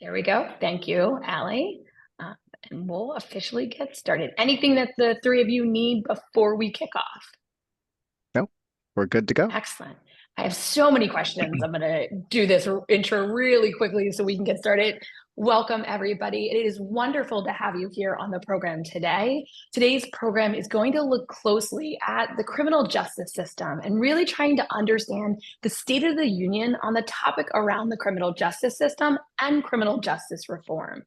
There we go. Thank you, Allie. And we'll officially get started. Anything that the three of you need before we kick off? No, we're good to go. Excellent. I have so many questions. I'm going to do this intro really quickly so we can get started. Welcome, everybody. It is wonderful to have you here on the program today. Today's program is going to look closely at the criminal justice system and really trying to understand the state of the union on the topic around the criminal justice system and criminal justice reform.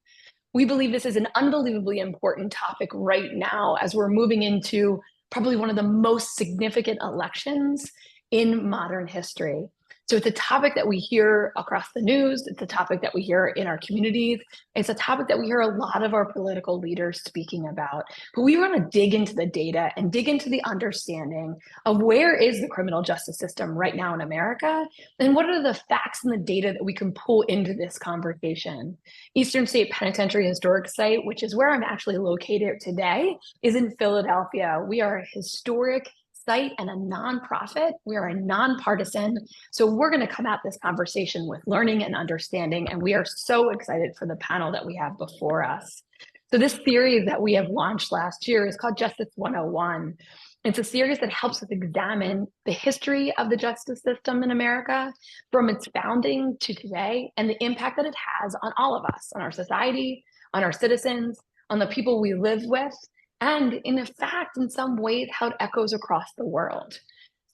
We believe this is an unbelievably important topic right now as we're moving into probably one of the most significant elections in modern history. So it's a topic that we hear across the news. It's a topic that we hear in our communities. It's a topic that we hear a lot of our political leaders speaking about. But we want to dig into the data and dig into the understanding of where is the criminal justice system right now in America, and what are the facts and the data that we can pull into this conversation. Eastern State Penitentiary Historic Site, which is where I'm actually located today, is in Philadelphia. We are a historic site and a nonprofit. We are a nonpartisan. So we're going to come at this conversation with learning and understanding, and we are so excited for the panel that we have before us. So this series that we have launched last year is called Justice 101. It's a series that helps us examine the history of the justice system in America from its founding to today and the impact that it has on all of us, on our society, on our citizens, on the people we live with, and in fact, in some ways, how it echoes across the world.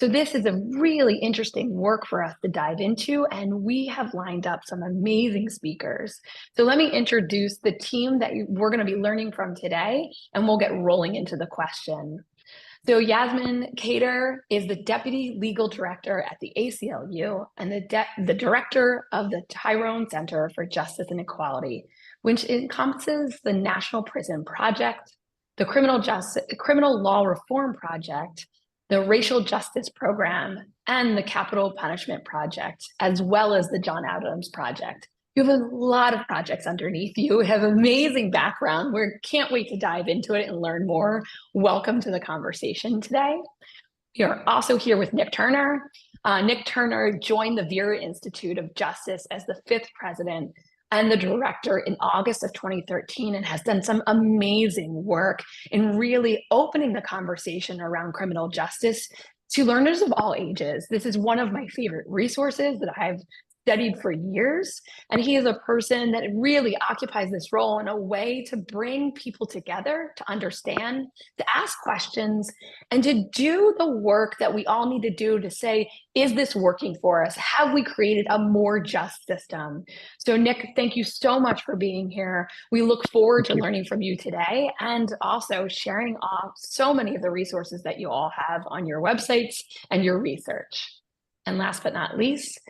So this is a really interesting work for us to dive into, and we have lined up some amazing speakers. So let me introduce the team that we're going to be learning from today, and we'll get rolling into the question. So Yasmin Kader is the Deputy Legal Director at the ACLU and the Director of the Tyrone Center for Justice and Equality, which encompasses the National Prison Project, the Criminal Law Reform Project, the Racial Justice Program, and the Capital Punishment Project, as well as the John Adams Project. You have a lot of projects underneath you. You have an amazing background. We can't wait to dive into it and learn more. Welcome to the conversation today. We are also here with Nick Turner. Nick Turner joined the Vera Institute of Justice as the 5th president and the director in August of 2013, and has done some amazing work in really opening the conversation around criminal justice to learners of all ages. This is one of my favorite resources that I've studied for years, and he is a person that really occupies this role in a way to bring people together, to understand, to ask questions, and to do the work that we all need to do to say, is this working for us? Have we created a more just system? So Nick, thank you so much for being here. We look forward to learning from you today and also sharing off so many of the resources that you all have on your websites and your research. And last but not least,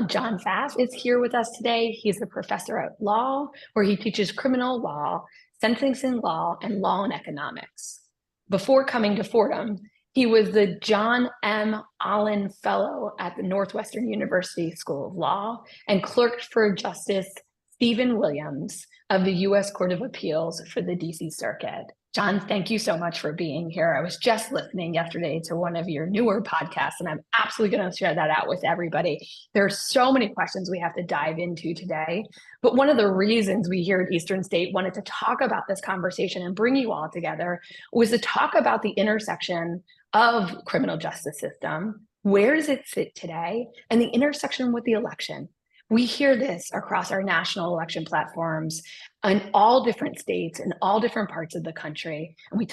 John Pfaff is here with us today. He's a professor at law where he teaches criminal law, sentencing law, and law and economics. Before coming to Fordham, he was the John M. Allen Fellow at the Northwestern University School of Law and clerked for Justice Stephen Williams of the U.S. Court of Appeals for the D.C. Circuit. John, thank you so much for being here. I was just listening yesterday to one of your newer podcasts, and I'm absolutely going to share that out with everybody. There are so many questions we have to dive into today, but one of the reasons we here at Eastern State wanted to talk about this conversation and bring you all together was to talk about the intersection of criminal justice system, where does it sit today, and the intersection with the election. We hear this across our national election platforms in all different states, in all different parts of the country. And we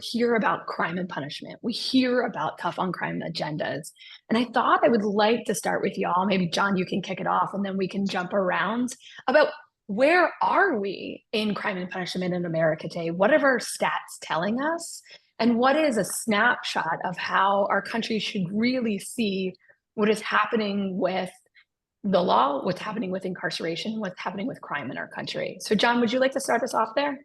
hear about crime and punishment. We hear about tough on crime agendas. And I thought I would like to start with y'all. Maybe John, you can kick it off and then we can jump around about where are we in crime and punishment in America today? What are our stats telling us? And what is a snapshot of how our country should really see what is happening with the law, what's happening with incarceration, what's happening with crime in our country. So John, would you like to start us off there?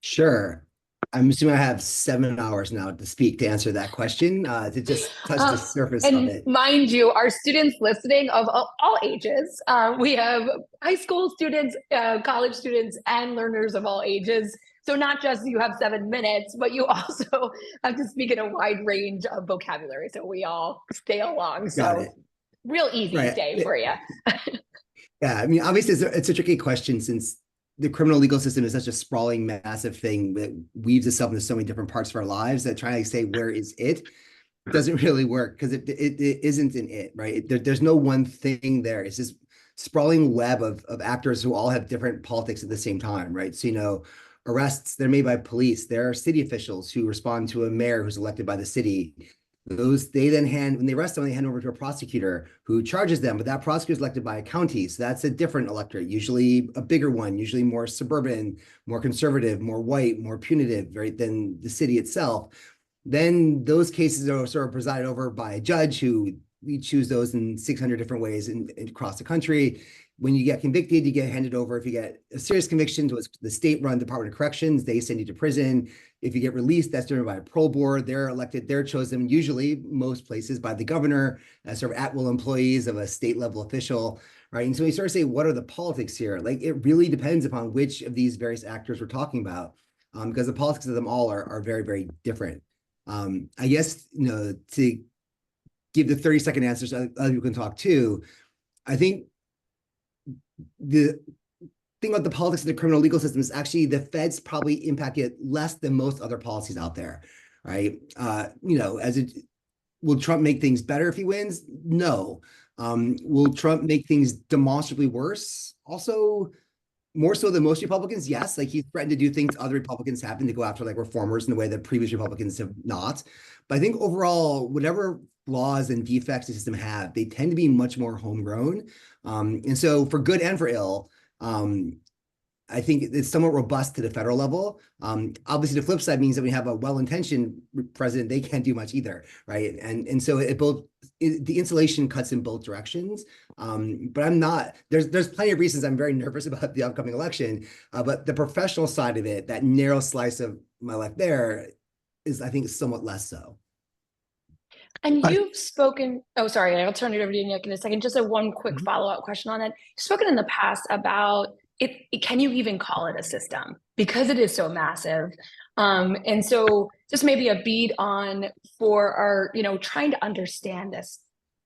Sure. I'm assuming I have 7 hours now to speak to answer that question, to just touch the surface of it. Mind you, our students listening of all ages, we have high school students, college students, and learners of all ages. So not just you have 7 minutes, but you also have to speak in a wide range of vocabulary. So we all stay along. So real easy day for you. Yeah, I mean, obviously, it's a tricky question since the criminal legal system is such a sprawling, massive thing that weaves itself into so many different parts of our lives that trying to say where is it doesn't really work because it isn't in it, right? There's no one thing there. It's this sprawling web of actors who all have different politics at the same time, right? So, arrests, they're made by police. There are city officials who respond to a mayor who's elected by the city. Those they then when they arrest them, they hand over to a prosecutor who charges them, but that prosecutor is elected by a county. So that's a different electorate, usually a bigger one, usually more suburban, more conservative, more white, more punitive, right, than the city itself. Then those cases are sort of presided over by a judge who we choose those in 600 different ways across the country. When you get convicted, you get handed over. If you get a serious conviction to the state-run Department of Corrections, they send you to prison. If you get released, that's driven by a parole board. They're elected, they're chosen usually most places by the governor as sort of at-will employees of a state-level official, right? And so we sort of say, what are the politics here? Like, it really depends upon which of these various actors we're talking about, because the politics of them all are very, very different. I guess, to give the 30-second answers, other people can talk too. I think the thing about the politics of the criminal legal system is actually the feds probably impact it less than most other policies out there, right? Will Trump make things better if he wins? No. Will Trump make things demonstrably worse? Also, more so than most Republicans, yes. Like, he's threatened to do things other Republicans happen to go after, like reformers, in the way that previous Republicans have not. But I think overall, whatever flaws and defects the system have, they tend to be much more homegrown. And so for good and for ill, I think it's somewhat robust to the federal level. Obviously, the flip side means that we have a well-intentioned president, they can't do much either, right? And so the insulation cuts in both directions. But I'm not, there's plenty of reasons I'm very nervous about the upcoming election, but the professional side of it, that narrow slice of my life there is, I think, somewhat less so. And you've spoken, oh, sorry, I'll turn it over to you, Nick, in a second. Just one quick follow-up question on it. You've spoken in the past about can you even call it a system? Because it is so massive. And so just maybe a beat on for our, trying to understand this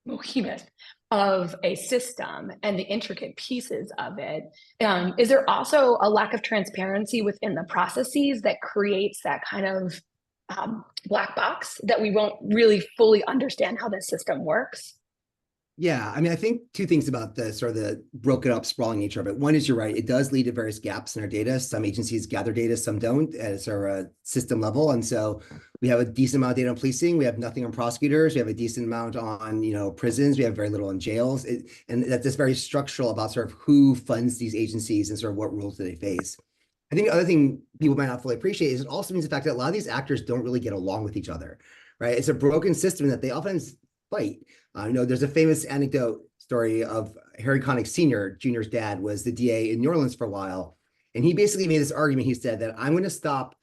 behemoth of a system and the intricate pieces of it. Is there also a lack of transparency within the processes that creates that kind of black box that we won't really fully understand how this system works? Yeah, I mean, I think two things about the sort of the broken up, sprawling nature of it. One is, you're right, it does lead to various gaps in our data. Some agencies gather data, some don't at sort of a system level. And so we have a decent amount of data on policing. We have nothing on prosecutors. We have a decent amount on, prisons. We have very little on jails. And that's just very structural about sort of who funds these agencies and sort of what rules do they face. I think the other thing people might not fully appreciate is it also means the fact that a lot of these actors don't really get along with each other, right? It's a broken system that they often fight. There's a famous anecdote story of Harry Connick Sr., Jr.'s dad, was the DA in New Orleans for a while. And he basically made this argument. He said that I'm going to stop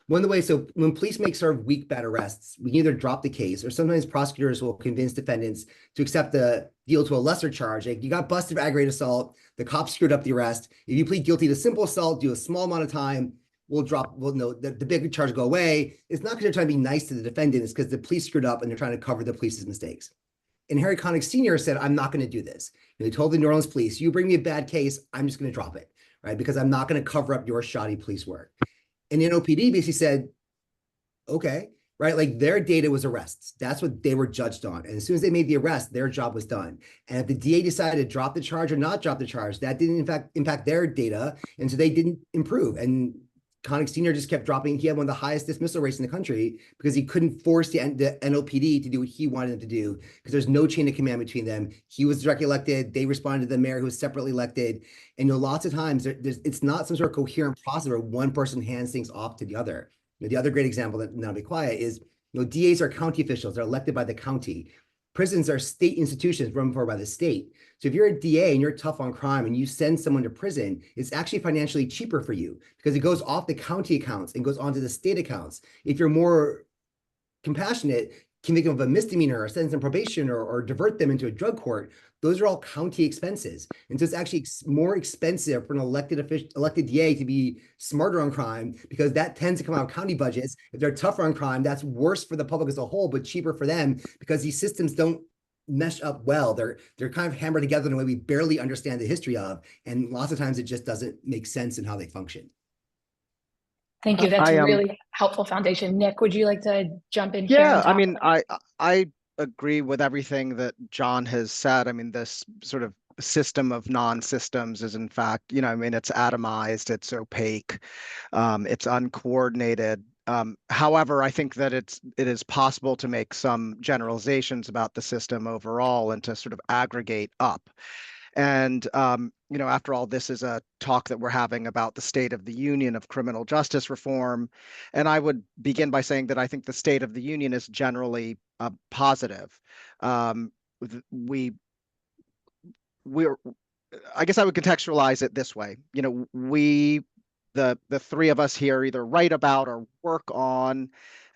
one of the ways. So when police make sort of weak, bad arrests, we can either drop the case, or sometimes prosecutors will convince defendants to accept the deal to a lesser charge. Like, you got busted for aggravated assault, the cops screwed up the arrest. If you plead guilty to simple assault, do a small amount of time, the big charge will go away. It's not because they're trying to be nice to the defendant, it's because the police screwed up and they're trying to cover the police's mistakes. And Harry Connick Sr. said, I'm not going to do this. He told the New Orleans police, you bring me a bad case, I'm just going to drop it, right? Because I'm not going to cover up your shoddy police work. And the NOPD basically said, okay, right? Like, their data was arrests. That's what they were judged on. And as soon as they made the arrest, their job was done. And if the DA decided to drop the charge or not drop the charge, that didn't in fact impact their data. And so they didn't improve. And Connick Sr. just kept dropping. He had one of the highest dismissal rates in the country because he couldn't force the NOPD to do what he wanted them to do, because there's no chain of command between them. He was directly elected. They responded to the mayor, who was separately elected. And lots of times it's not some sort of coherent process where one person hands things off to the other. The other great example, that now be quiet, is DAs are county officials. They're elected by the county. Prisons are state institutions run for by the state. So if you're a DA and you're tough on crime and you send someone to prison, it's actually financially cheaper for you because it goes off the county accounts and goes onto the state accounts. If you're more compassionate, convict them of a misdemeanor or sentence them probation or divert them into a drug court, those are all county expenses. And so it's actually more expensive for an elected DA to be smarter on crime, because that tends to come out of county budgets. If they're tougher on crime, that's worse for the public as a whole, but cheaper for them, because these systems don't mesh up well. They're kind of hammered together in a way we barely understand the history of, and lots of times it just doesn't make sense in how they function. Thank you. That's I a really helpful foundation. Nick, would you like to jump in here Yeah, and I talk mean, about I agree with everything that John has said. I mean, this sort of system of non-systems is in fact, I mean, it's atomized, it's opaque, it's uncoordinated. However, I think that it is possible to make some generalizations about the system overall and to sort of aggregate up. And, after all, this is a talk that we're having about the state of the union of criminal justice reform. And I would begin by saying that I think the state of the union is generally positive. We, we're, I guess I would contextualize it this way. The three of us here either write about or work on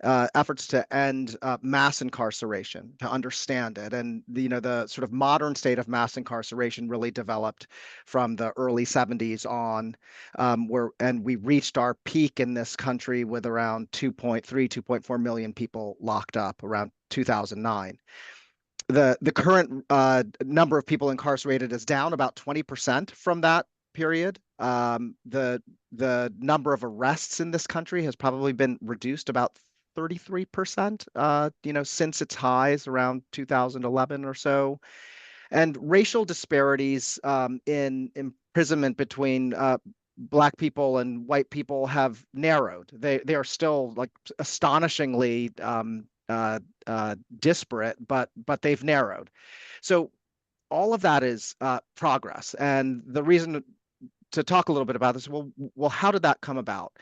efforts to end mass incarceration, to understand it. And the sort of modern state of mass incarceration really developed from the early 70s on, and we reached our peak in this country with around 2.3, 2.4 million people locked up around 2009. The current number of people incarcerated is down about 20% from that period. The number of arrests in this country has probably been reduced about 33%, since its highs around 2011 or so. And racial disparities in imprisonment between Black people and white people have narrowed. They are still like astonishingly disparate, but they've narrowed. So all of that is progress. And the reason to talk a little bit about this, well, how did that come about?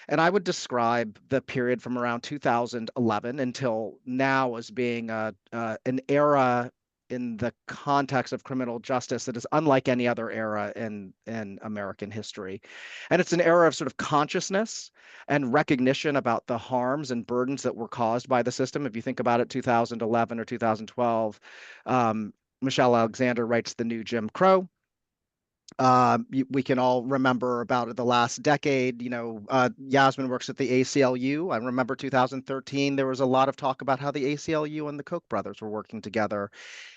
And I would describe the period from around 2011 until now as being an era in the context of criminal justice that is unlike any other era in American history. And it's an era of sort of consciousness and recognition about the harms and burdens that were caused by the system. If you think about it, 2011 or 2012, Michelle Alexander writes The New Jim Crow. We can all remember about the last decade. Yasmin works at the ACLU. I remember 2013, there was a lot of talk about how the ACLU and the Koch brothers were working together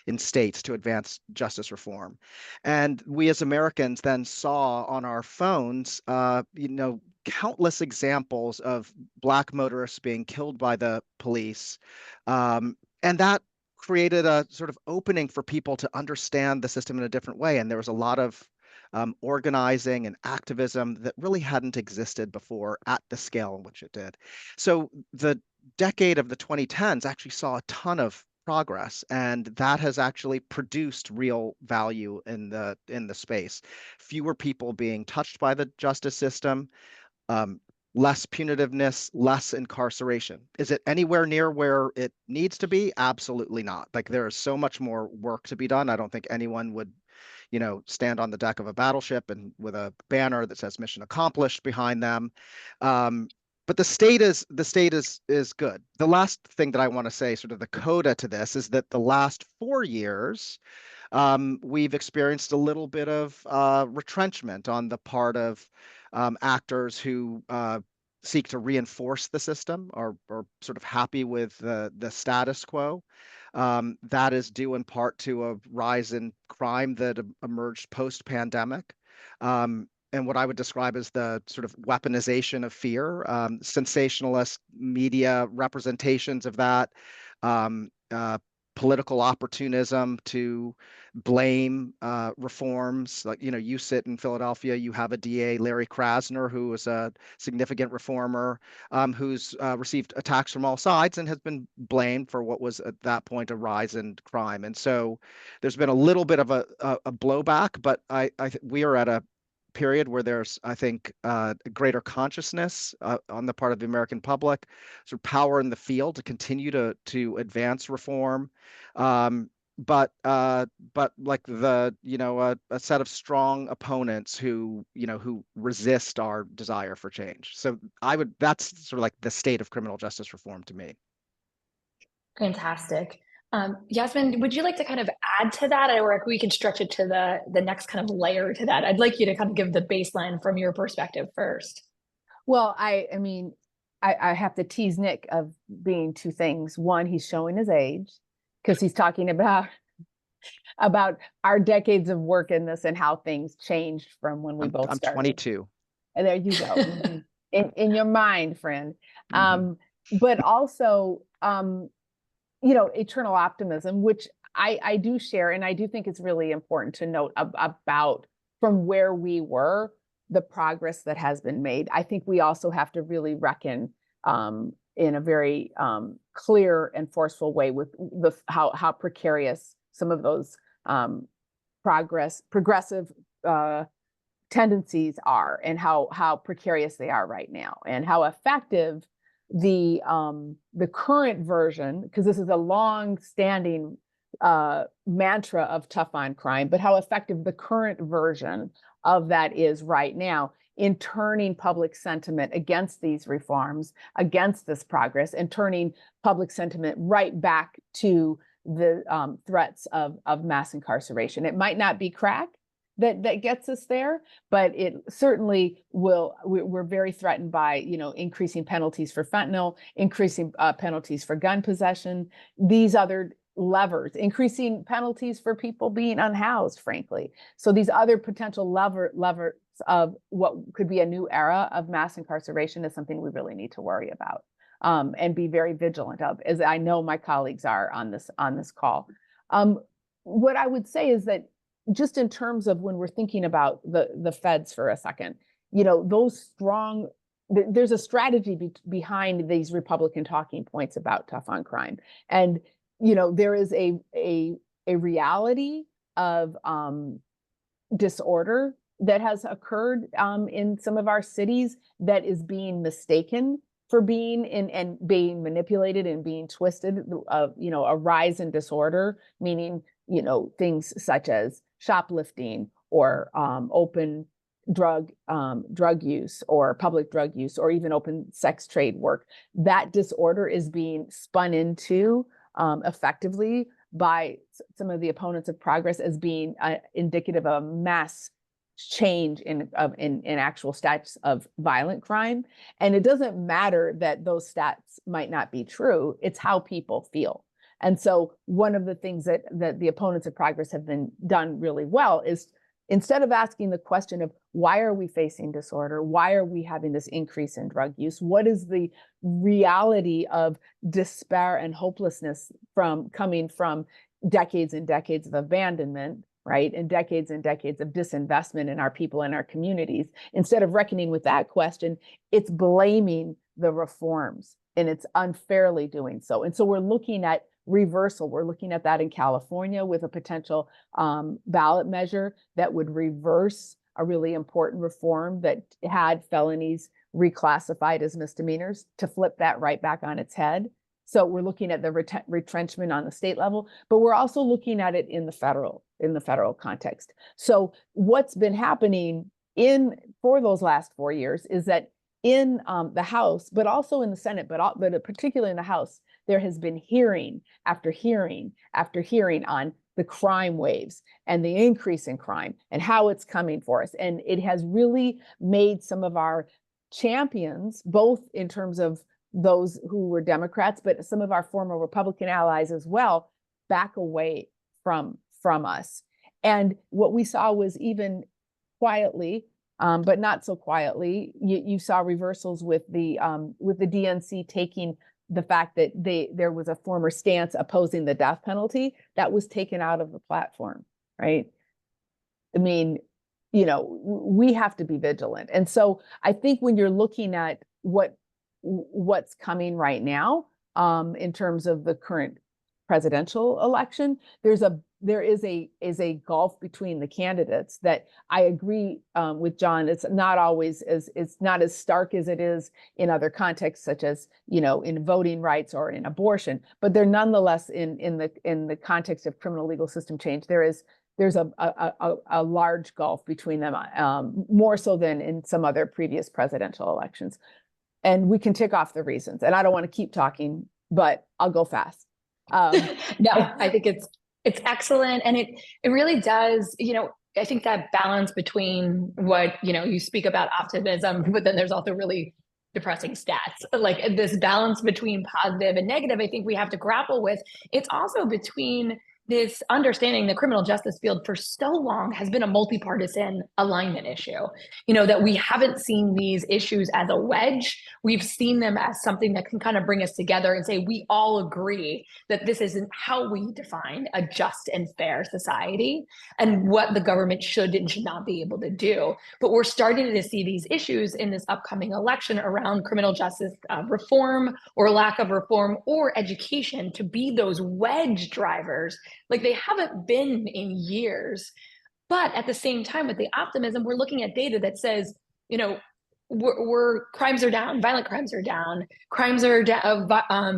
in states to advance justice reform. And we as Americans then saw on our phones, countless examples of Black motorists being killed by the police. And that created a sort of opening for people to understand the system in a different way. And there was a lot of organizing and activism that really hadn't existed before at the scale in which it did. So the decade of the 2010s actually saw a ton of progress, and that has actually produced real value in the space. Fewer people being touched by the justice system, less punitiveness, less incarceration. Is it anywhere near where it needs to be? Absolutely not. Like, there is so much more work to be done. I don't think anyone would stand on the deck of a battleship and with a banner that says mission accomplished behind them. But the state is good. The last thing that I want to say, sort of the coda to this, is that the last 4 years, we've experienced a little bit of retrenchment on the part of actors who seek to reinforce the system or sort of happy with the status quo. That is due in part to a rise in crime that emerged post-pandemic. And what I would describe as the sort of weaponization of fear, sensationalist media representations of that, political opportunism to blame reforms. Like, you sit in Philadelphia, you have a DA, Larry Krasner, who is a significant reformer, who's received attacks from all sides and has been blamed for what was at that point a rise in crime. And so there's been a little bit of a blowback, but we are at a period where there's, I think, greater consciousness on the part of the American public, sort of power in the field to continue to advance reform. But like a set of strong opponents who resist our desire for change. So that's sort of like the state of criminal justice reform to me. Fantastic. Yasmin, would you like to kind of add to that, or we can stretch it to the next kind of layer to that? I'd like you to kind of give the baseline from your perspective first. Well, I mean, I have to tease Nick of being two things. One, he's showing his age because he's talking about about our decades of work in this and how things changed from when we both I'm started. 22. And there you go. Mhm. In your mind, friend. But also, eternal optimism, which I do share, and I do think it's really important to note about from where we were, the progress that has been made. I think we also have to really reckon in a very clear and forceful way with how precarious some of those progressive tendencies are, and how precarious they are right now, and how effective the current version, because this is a long-standing mantra of tough on crime, but how effective the current version of that is right now in turning public sentiment against these reforms, against this progress, and turning public sentiment right back to the threats of mass incarceration. It might not be crack that gets us there, but it certainly will. We're very threatened by, increasing penalties for fentanyl, increasing penalties for gun possession, these other levers, increasing penalties for people being unhoused, frankly. So these other potential levers of what could be a new era of mass incarceration is something we really need to worry about and be very vigilant of, as I know my colleagues are on this call. What I would say is that, just in terms of when we're thinking about the feds for a second, those strong, there's a strategy behind these Republican talking points about tough on crime. And, there is a reality of disorder that has occurred in some of our cities that is being mistaken for being and being manipulated and being twisted, a rise in disorder, meaning, things such as shoplifting or open drug use or public drug use, or even open sex trade work. That disorder is being spun into effectively by some of the opponents of progress as being indicative of a mass change in actual stats of violent crime. And it doesn't matter that those stats might not be true, it's how people feel. And so one of the things that the opponents of progress have been done really well is, instead of asking the question of why are we facing disorder, why are we having this increase in drug use, what is the reality of despair and hopelessness coming from decades and decades of abandonment, right, and decades of disinvestment in our people and our communities, instead of reckoning with that question, it's blaming the reforms, and it's unfairly doing so. And so we're looking at reversal. We're looking at that in California with a potential ballot measure that would reverse a really important reform that had felonies reclassified as misdemeanors, to flip that right back on its head. So we're looking at the retrenchment on the state level, but we're also looking at it in the federal context. So what's been happening for those last 4 years is that in the House, but also in the Senate, but particularly in the House, there has been hearing after hearing after hearing on the crime waves and the increase in crime and how it's coming for us. And it has really made some of our champions, both in terms of those who were Democrats, but some of our former Republican allies as well, back away from us. And what we saw was, even quietly, but not so quietly, you saw reversals with the DNC taking the fact that there was a former stance opposing the death penalty that was taken out of the platform, right? I mean, we have to be vigilant. And so I think when you're looking at what's coming right now, in terms of the current presidential election, there is a gulf between the candidates that I agree with John. It's not always it's not as stark as it is in other contexts, such as in voting rights or in abortion. But they're nonetheless in the context of criminal legal system change. There's a large gulf between them, more so than in some other previous presidential elections. And we can tick off the reasons. And I don't want to keep talking, but I'll go fast. No, I think it's excellent. And it really does, I think that balance between what, you speak about optimism, but then there's also really depressing stats, like this balance between positive and negative, I think we have to grapple with. It's also between, this understanding the criminal justice field for so long has been a multi-partisan alignment issue. That we haven't seen these issues as a wedge. We've seen them as something that can kind of bring us together and say, we all agree that this isn't how we define a just and fair society and what the government should and should not be able to do. But we're starting to see these issues in this upcoming election around criminal justice reform or lack of reform or education to be those wedge drivers like they haven't been in years. But at the same time, with the optimism, we're looking at data that says, we're crimes are down, violent crimes are down,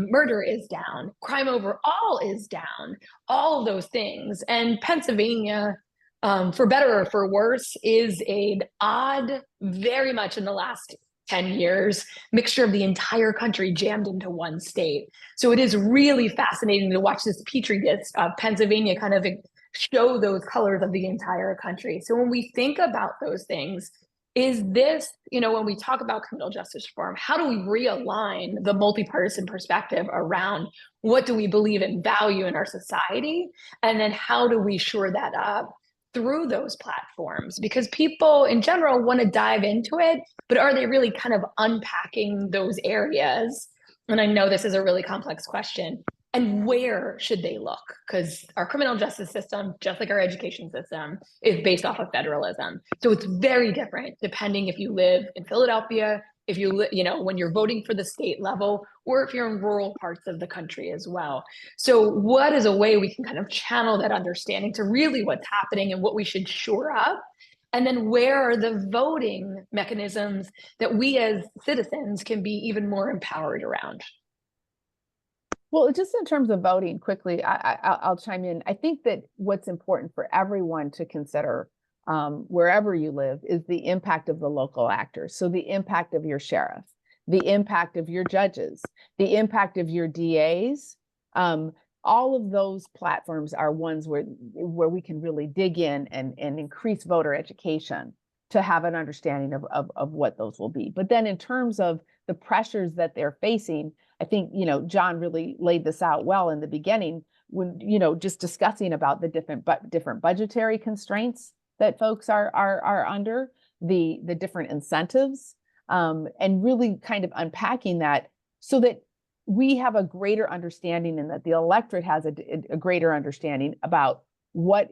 murder is down, crime overall is down, all of those things. And Pennsylvania, for better or for worse, is an odd, very much in the last 10 years, mixture of the entire country jammed into one state. So it is really fascinating to watch this petri dish of Pennsylvania kind of show those colors of the entire country. So when we think about those things, is this, when we talk about criminal justice reform, how do we realign the multi-partisan perspective around what do we believe in value in our society? And then how do we shore that up through those platforms? Because people in general want to dive into it, but are they really kind of unpacking those areas? And I know this is a really complex question. And where should they look? Because our criminal justice system, just like our education system, is based off of federalism. So it's very different depending if you live in Philadelphia, if you when you're voting for the state level, or if you're in rural parts of the country as well. So what is a way we can kind of channel that understanding to really what's happening and what we should shore up? And then where are the voting mechanisms that we as citizens can be even more empowered around? Well, just in terms of voting, quickly, I'll chime in. I think that what's important for everyone to consider wherever you live is the impact of the local actors. So the impact of your sheriff, the impact of your judges, the impact of your DAs. All of those platforms are ones where we can really dig in and increase voter education to have an understanding of what those will be. But then in terms of the pressures that they're facing, I think, John really laid this out well in the beginning when, just discussing about the different budgetary constraints that folks are under, the different incentives, and really kind of unpacking that so that we have a greater understanding and that the electorate has a greater understanding about what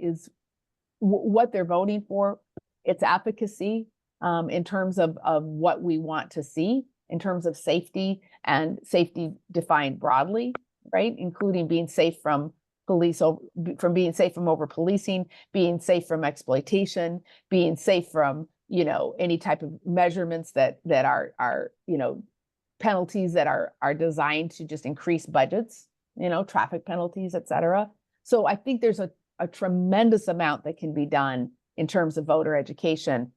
they're voting for, its efficacy, in terms of what we want to see in terms of safety, and safety defined broadly, right? Including being safe from being safe from over policing, being safe from exploitation, being safe from, any type of measurements that are penalties that are designed to just increase budgets, traffic penalties, et cetera. So I think there's a tremendous amount that can be done in terms of voter education,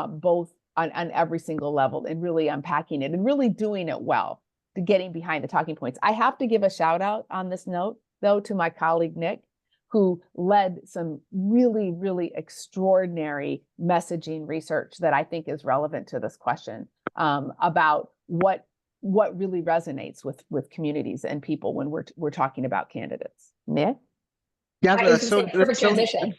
both on every single level, and really unpacking it and really doing it well, to getting behind the talking points. I have to give a shout out on this note, though, to my colleague, Nick, who led some really, really extraordinary messaging research that I think is relevant to this question, about what really resonates with communities and people when we're talking about candidates. Nick? Yasmin, that's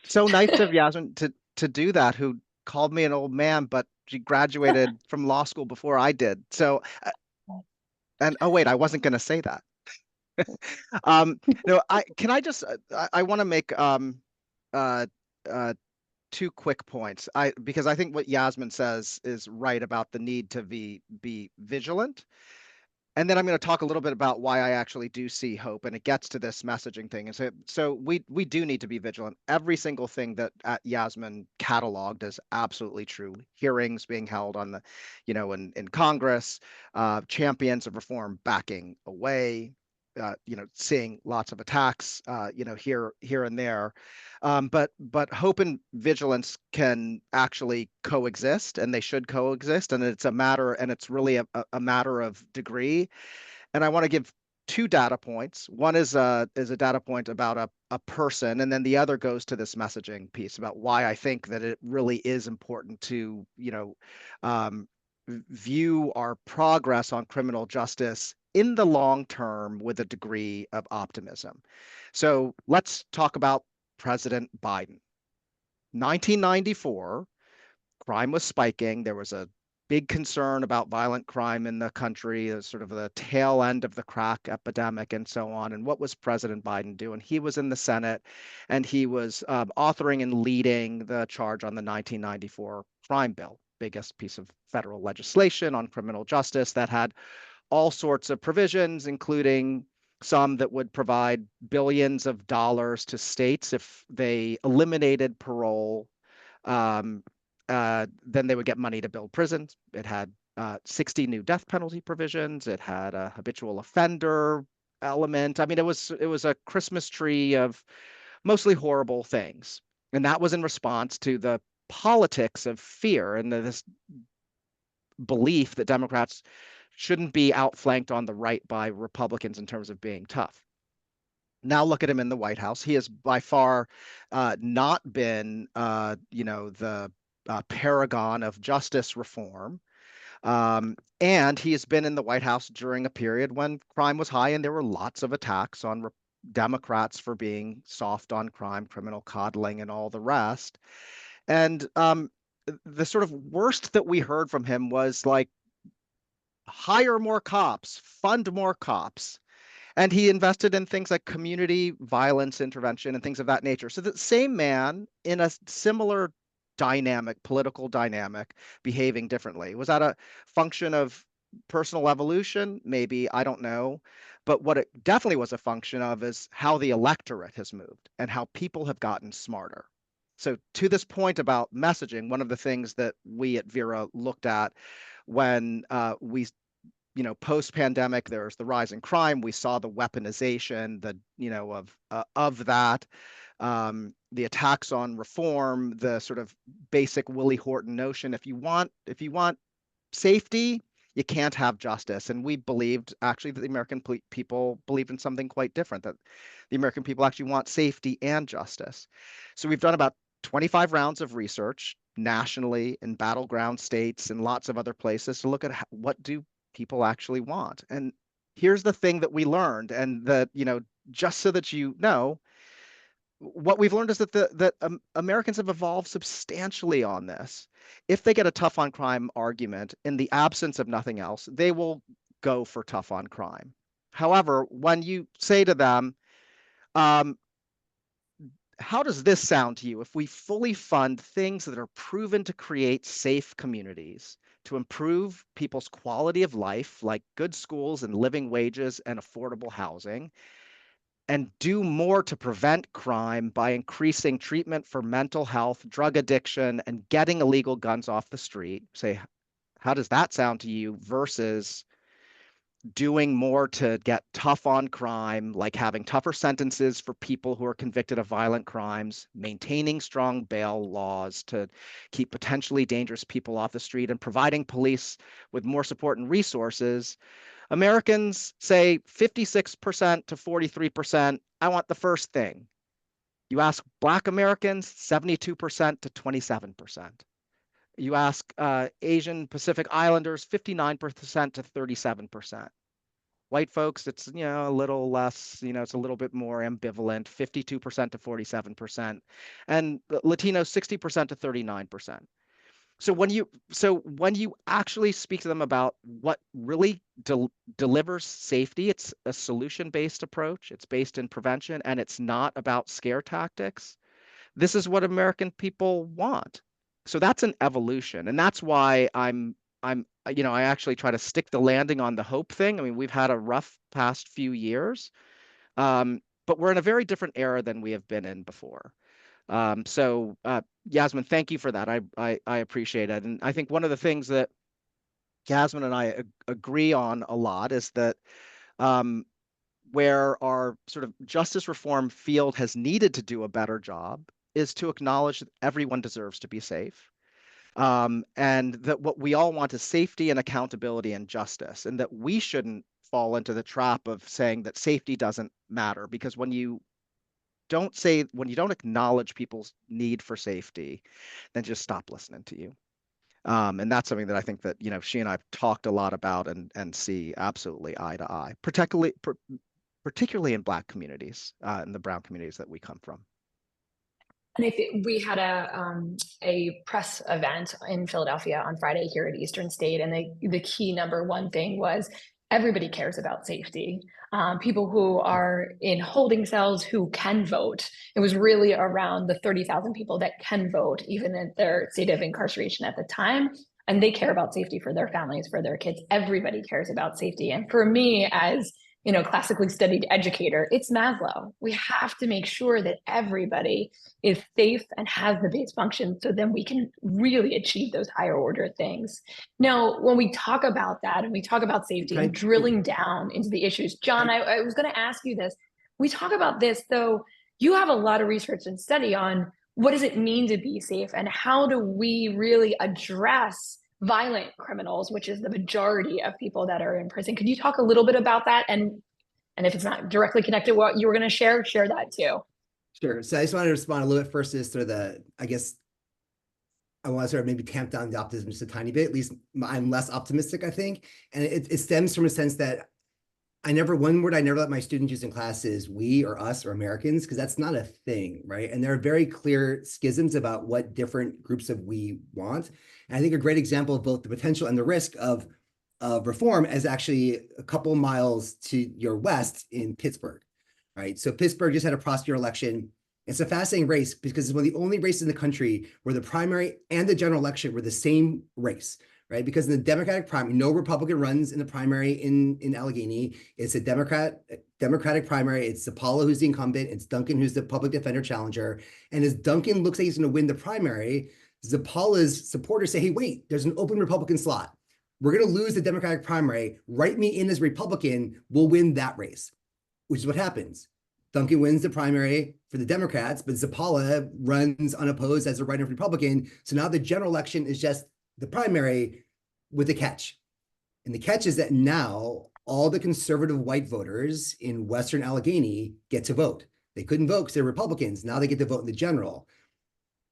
so nice of Yasmin to do that, who called me an old man, but she graduated from law school before I did. So, and oh wait, I wasn't going to say that. No, I want to make two quick points. Because I think what Yasmin says is right about the need to be vigilant. And then I'm going to talk a little bit about why I actually do see hope, and it gets to this messaging thing. And so we do need to be vigilant. Every single thing that Yasmin cataloged is absolutely true. Hearings being held on the, in Congress, champions of reform backing away, seeing lots of attacks, here and there. But hope and vigilance can actually coexist, and they should coexist. And it's really a matter of degree. And I want to give two data points. One is a data point about a person, and then the other goes to this messaging piece about why I think that it really is important to, view our progress on criminal justice in the long term with a degree of optimism. So let's talk about President Biden. 1994, crime was spiking. There was a big concern about violent crime in the country, sort of the tail end of the crack epidemic and so on. And what was President Biden doing? He was in the Senate and he was authoring and leading the charge on the 1994 crime bill, biggest piece of federal legislation on criminal justice that had all sorts of provisions, including some that would provide billions of dollars to states if they eliminated parole. Then they would get money to build prisons. It had 60 new death penalty provisions. It had a habitual offender element. I mean, it was a Christmas tree of mostly horrible things, and that was in response to the politics of fear and this belief that Democrats shouldn't be outflanked on the right by Republicans in terms of being tough. Now look at him in the White House. He has by far not been, the paragon of justice reform. And he has been in the White House during a period when crime was high and there were lots of attacks on Democrats for being soft on crime, criminal coddling, and all the rest. And the sort of worst that we heard from him was like, hire more cops, fund more cops. And he invested in things like community violence intervention and things of that nature. So the same man in a similar dynamic, political dynamic, behaving differently. Was that a function of personal evolution? Maybe, I don't know. But what it definitely was a function of is how the electorate has moved and how people have gotten smarter. So to this point about messaging, one of the things that we at Vera looked at when we post-pandemic, there's the rise in crime. We saw the weaponization, of that, the attacks on reform, the sort of basic Willie Horton notion. If you want safety, you can't have justice. And we believed actually that the American people believed in something quite different, that the American people actually want safety and justice. So we've done about 25 rounds of research nationally in battleground states and lots of other places to look at what do people actually want. And here's the thing that we learned, and that, just so that you know, what we've learned is that Americans have evolved substantially on this. If they get a tough on crime argument, in the absence of nothing else, they will go for tough on crime. However, when you say to them, how does this sound to you if we fully fund things that are proven to create safe communities, to improve people's quality of life, like good schools and living wages and affordable housing, and do more to prevent crime by increasing treatment for mental health, drug addiction, and getting illegal guns off the street? Say, how does that sound to you versus doing more to get tough on crime, like having tougher sentences for people who are convicted of violent crimes, maintaining strong bail laws to keep potentially dangerous people off the street, and providing police with more support and resources? Americans say 56% to 43%, I want the first thing. You ask Black Americans, 72% to 27%. You ask Asian Pacific Islanders, 59% to 37%. White folks, it's a little less, it's a little bit more ambivalent, 52% to 47%, and Latinos, 60% to 39%. So when you actually speak to them about what really delivers safety, it's a solution-based approach. It's based in prevention, and it's not about scare tactics. This is what American people want. So that's an evolution, and that's why I actually try to stick the landing on the hope thing. I mean, we've had a rough past few years, but we're in a very different era than we have been in before. Yasmin, thank you for that. I appreciate it. And I think one of the things that Yasmin and I agree on a lot is that where our sort of justice reform field has needed to do a better job is to acknowledge that everyone deserves to be safe. And that what we all want is safety and accountability and justice, and that we shouldn't fall into the trap of saying that safety doesn't matter, because when you don't acknowledge people's need for safety, then just stop listening to you. And that's something that I think that, she and I have talked a lot about and see absolutely eye to eye, particularly in Black communities, and the brown communities that we come from. And we had a press event in Philadelphia on Friday here at Eastern State, and the key number one thing was everybody cares about safety. People who are in holding cells who can vote. It was really around the 30,000 people that can vote, even in their state of incarceration at the time. And they care about safety for their families, for their kids. Everybody cares about safety. And for me, as classically studied educator, it's Maslow. We have to make sure that everybody is safe and has the base function, so then we can really achieve those higher order things. Now, when we talk about that and we talk about safety and drilling down into the issues, John, I was going to ask you this. We talk about this, though, you have a lot of research and study on what does it mean to be safe and how do we really address violent criminals, which is the majority of people that are in prison. Could you talk a little bit about that? And if it's not directly connected to what you were going to share that too. Sure. So I just wanted to respond a little bit first is sort of I guess I want to sort of maybe tamp down the optimism just a tiny bit. At least I'm less optimistic, I think. And it stems from a sense that one word I never let my students use in class is we or us or Americans, because that's not a thing, right? And there are very clear schisms about what different groups of we want. And I think a great example of both the potential and the risk of reform is actually a couple miles to your west in Pittsburgh, right? So Pittsburgh just had a prosecutor election. It's a fascinating race because it's one of the only races in the country where the primary and the general election were the same race. Right, because in the Democratic primary, no Republican runs in the primary in Allegheny. It's a Democratic primary. It's Zappala who's the incumbent. It's Duncan who's the public defender challenger. And as Duncan looks like he's going to win the primary, Zappala's supporters say, "Hey, wait, there's an open Republican slot. We're going to lose the Democratic primary. Write me in as Republican. We'll win that race," which is what happens. Duncan wins the primary for the Democrats, but Zappala runs unopposed as a write-in Republican. So now the general election is just the primary with a catch. And the catch is that now all the conservative white voters in Western Allegheny get to vote. They couldn't vote because they're Republicans. Now they get to vote in the general.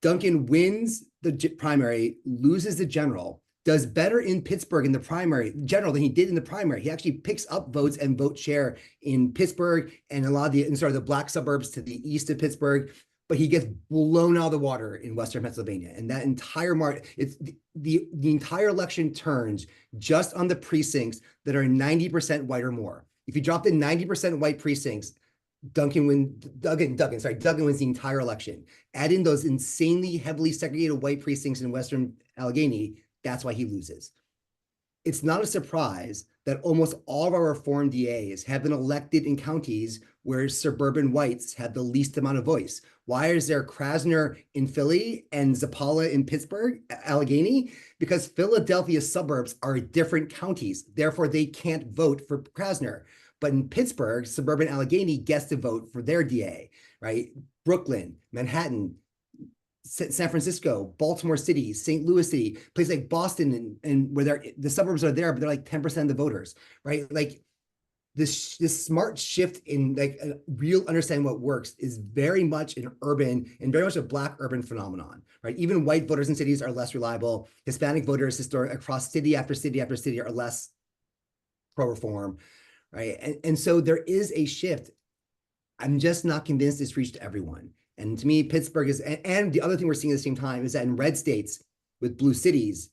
Duncan wins the primary, loses the general, does better in Pittsburgh in the primary general than he did in the primary. He actually picks up votes and vote share in Pittsburgh and a lot of the black suburbs to the east of Pittsburgh. But he gets blown out of the water in Western Pennsylvania. And that entire it's the entire election turns just on the precincts that are 90% white or more. If you drop the 90% white precincts, Duncan wins the entire election. Add in those insanely heavily segregated white precincts in Western Allegheny, that's why he loses. It's not a surprise that almost all of our reform DAs have been elected in counties where suburban whites have the least amount of voice. Why is there Krasner in Philly and Zappala in Pittsburgh, Allegheny? Because Philadelphia's suburbs are different counties. Therefore, they can't vote for Krasner. But in Pittsburgh, suburban Allegheny gets to vote for their DA, right? Brooklyn, Manhattan, San Francisco, Baltimore City, St. Louis City, places like Boston, and where the suburbs are there, but they're like 10% of the voters, right? Like this smart shift in like a real understanding what works is very much an urban and very much a Black urban phenomenon, right? Even white voters in cities are less reliable. Hispanic voters across city after city after city are less pro-reform, right? And so there is a shift. I'm just not convinced it's reached everyone. And to me, Pittsburgh is, and the other thing we're seeing at the same time is that in red states with blue cities,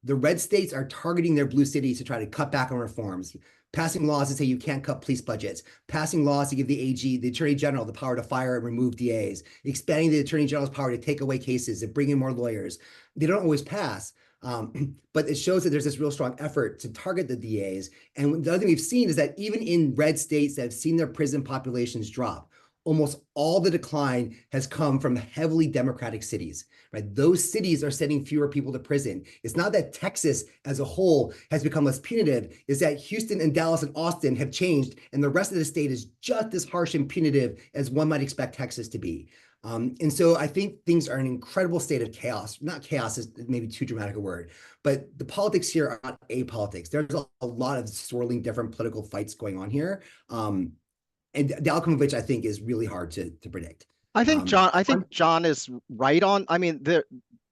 the red states are targeting their blue cities to try to cut back on reforms, passing laws that say you can't cut police budgets, passing laws to give the AG, the Attorney General, the power to fire and remove DAs, expanding the Attorney General's power to take away cases and bring in more lawyers. They don't always pass, but it shows that there's this real strong effort to target the DAs. And the other thing we've seen is that even in red states that have seen their prison populations drop, almost all the decline has come from heavily Democratic cities, right? Those cities are sending fewer people to prison. It's not that Texas as a whole has become less punitive, it's that Houston and Dallas and Austin have changed, and the rest of the state is just as harsh and punitive as one might expect Texas to be. And so I think things are in an incredible state of chaos. Not chaos is maybe too dramatic a word, but the politics here are not apolitics. There's a lot of swirling different political fights going on here. And the outcome of which I think is really hard to predict. I think John is right on. I mean,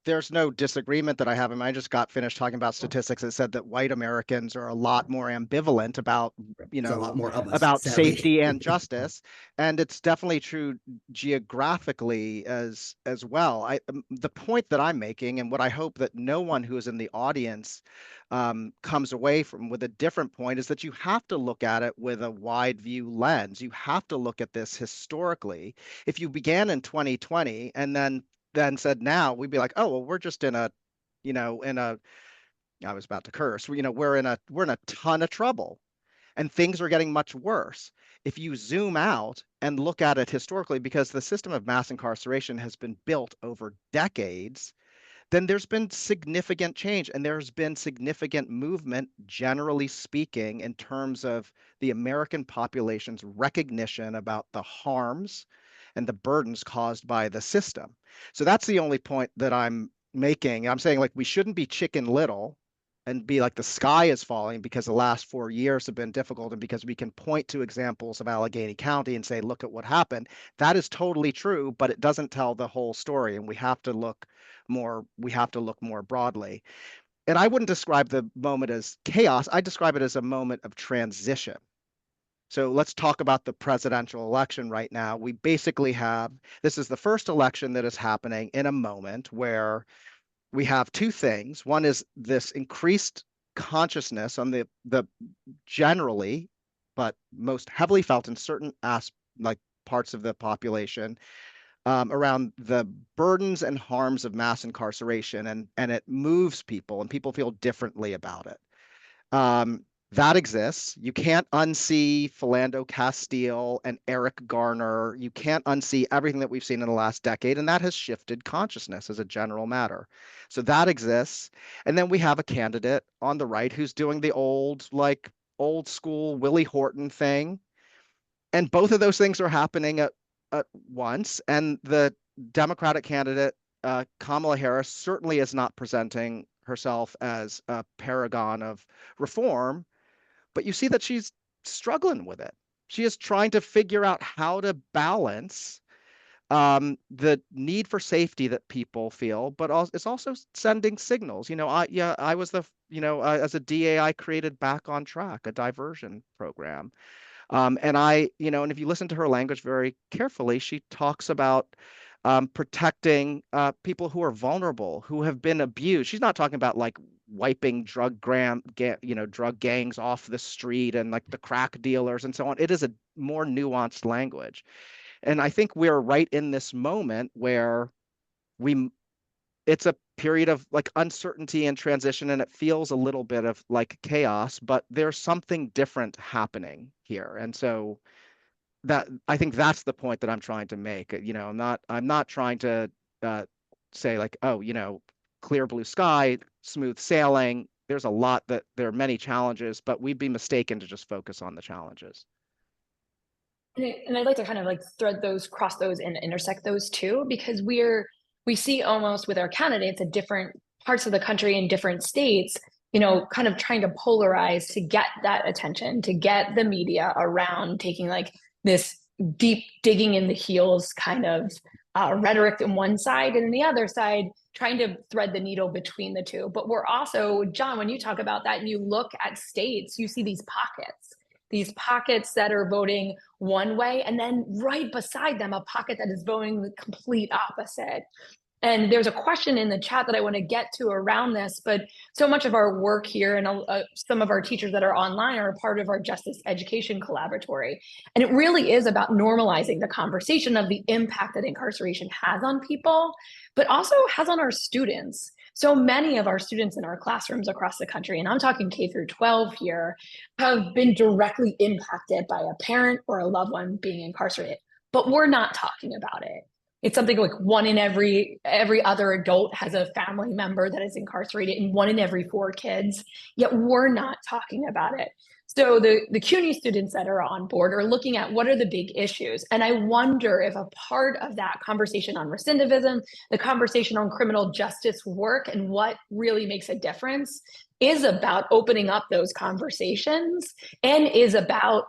there's no disagreement that I have. I just got finished talking about statistics that said that white Americans are a lot more ambivalent about, There's a lot more of us, about sadly. safety and justice. And it's definitely true geographically as well. The point that I'm making, and what I hope that no one who is in the audience comes away from with a different point, is that you have to look at it with a wide view lens. You have to look at this historically. If you began in 2020 and then said now, we'd be like, oh, well, we're just in a, I was about to curse, we're in a ton of trouble and things are getting much worse. If you zoom out and look at it historically, because the system of mass incarceration has been built over decades, then there's been significant change and there's been significant movement, generally speaking, in terms of the American population's recognition about the harms and the burdens caused by the system. So that's the only point that I'm making. I'm saying, like, we shouldn't be Chicken Little and be like the sky is falling because the last 4 years have been difficult and because we can point to examples of Allegheny County and say, look at what happened. That is totally true, but it doesn't tell the whole story, and we have to look more broadly. And I wouldn't describe the moment as chaos. I describe it as a moment of transition. So let's talk about the presidential election right now. We basically have, this is the first election that is happening in a moment where we have two things. One is this increased consciousness on the generally, but most heavily felt in certain parts of the population, around the burdens and harms of mass incarceration, and it moves people and people feel differently about it. That exists. You can't unsee Philando Castile and Eric Garner. You can't unsee everything that we've seen in the last decade, and that has shifted consciousness as a general matter. So that exists. And then we have a candidate on the right who's doing the old school Willie Horton thing. And both of those things are happening at once. And the Democratic candidate, Kamala Harris, certainly is not presenting herself as a paragon of reform, but you see that she's struggling with it. She is trying to figure out how to balance the need for safety that people feel, but it's also sending signals. I was as a DA, I created Back on Track, a diversion program. And and if you listen to her language very carefully, she talks about protecting people who are vulnerable, who have been abused. She's not talking about like wiping drug gangs off the street and like the crack dealers and so on. It is a more nuanced language. And I think we're right in this moment where it's a period of like uncertainty and transition, and it feels a little bit of like chaos, but there's something different happening here. And so that, I think that's the point that I'm trying to make. I'm not trying to say like, oh, clear blue sky, smooth sailing. There are many challenges, but we'd be mistaken to just focus on the challenges. And I'd like to kind of like cross those and intersect those too, because we see almost with our candidates at different parts of the country in different states, kind of trying to polarize to get that attention, to get the media around taking like this deep digging in the heels kind of rhetoric on one side, and on the other side, trying to thread the needle between the two. But we're also, John, when you talk about that and you look at states, you see these pockets that are voting one way, and then right beside them, a pocket that is voting the complete opposite. And there's a question in the chat that I want to get to around this, but so much of our work here and some of our teachers that are online are a part of our Justice Education Collaboratory. And it really is about normalizing the conversation of the impact that incarceration has on people, but also has on our students. So many of our students in our classrooms across the country, and I'm talking K through 12 here, have been directly impacted by a parent or a loved one being incarcerated, but we're not talking about it. It's something like one in every other adult has a family member that is incarcerated, and 1 in every 4 kids, yet we're not talking about it. So the CUNY students that are on board are looking at what are the big issues. And I wonder if a part of that conversation on recidivism, the conversation on criminal justice work and what really makes a difference is about opening up those conversations, and is about,